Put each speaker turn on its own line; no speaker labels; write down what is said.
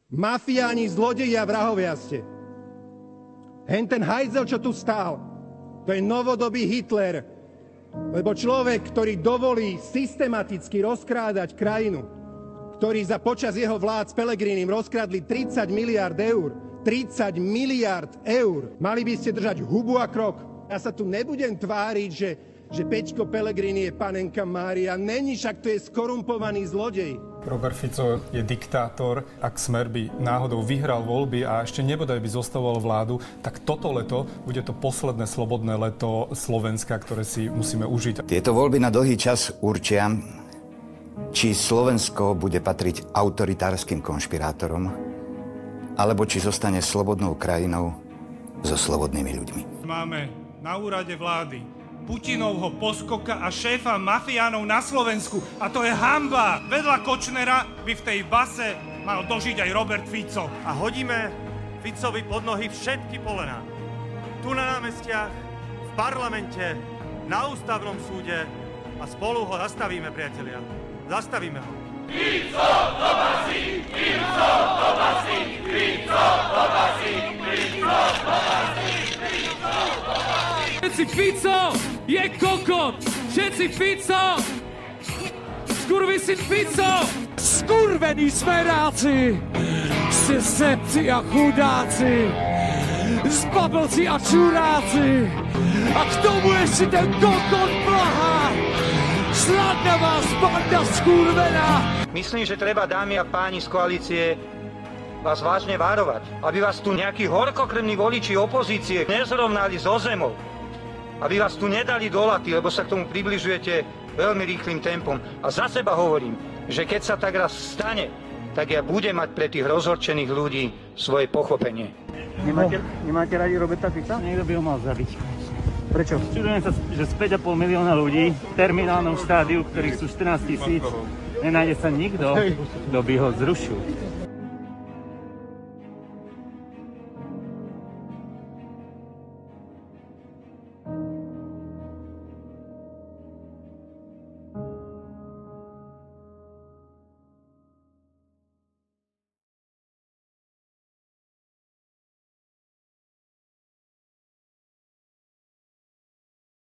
Mafiáni, zlodeji a vrahovia ste. Ten hajzel, čo tu stál, to je novodobý Hitler. Lebo človek, ktorý dovolí systematicky rozkrádať krajinu, ktorý počas jeho vlád s Pellegrinim rozkradli 30 miliard eur. 30 miliard eur. Mali by ste držať hubu a krok. Ja sa tu nebudem tváriť, že Peťko Pellegrini je panenka Mária. Není, však to je skorumpovaný zlodej.
Robert Fico je diktátor. Ak Smer by náhodou vyhral voľby a ešte nebodaj by zostavoval vládu, tak toto leto bude to posledné slobodné leto Slovenska, ktoré si musíme užiť.
Tieto voľby na dlhý čas určia, či Slovensko bude patriť autoritárskym konšpirátorom, alebo či zostane slobodnou krajinou so slobodnými ľuďmi.
Máme na úrade vlády Putinovho poskoka a šéfa mafiánov na Slovensku. A to je hanba. Vedľa Kočnera by v tej base mal dožiť aj Robert Fico.
A hodíme Ficovi pod nohy všetky polená. Tu na námestiach, v parlamente, na ústavnom súde a spolu ho zastavíme, priatelia. Zastavíme ho.
Fico do basy! Fico do basy! Fico do basy! Fico do basy! Fico do basy!
Všetci Fico je kokot! Všetci Fico! Skurvysyn Fico!
Skurvení smeráci! Ste sepci a chudáci! Zbablci a čuráci! A k tomu ešte ten kokot Blaha! Sladná vás, banda skurvená!
Myslím, že treba, dámy a páni z koalície, vás vážne varovať, aby vás tu nejakí horkokrvní voliči opozície nezrovnali so zemou. Aby vás tu nedali do laty, lebo sa k tomu približujete veľmi rýchlym tempom. A za seba hovorím, že keď sa tak raz stane, tak ja budem mať pre tých rozhorčených ľudí svoje pochopenie.
Nemáte radi Roberta Fica?
Niekto by ho mal zabiť.
Prečo?
Čudujem sa, že z 5,5 milióna ľudí v terminálnom štádiu, ktorých sú 14 000, nenájde sa nikto, kto by ho zrušil.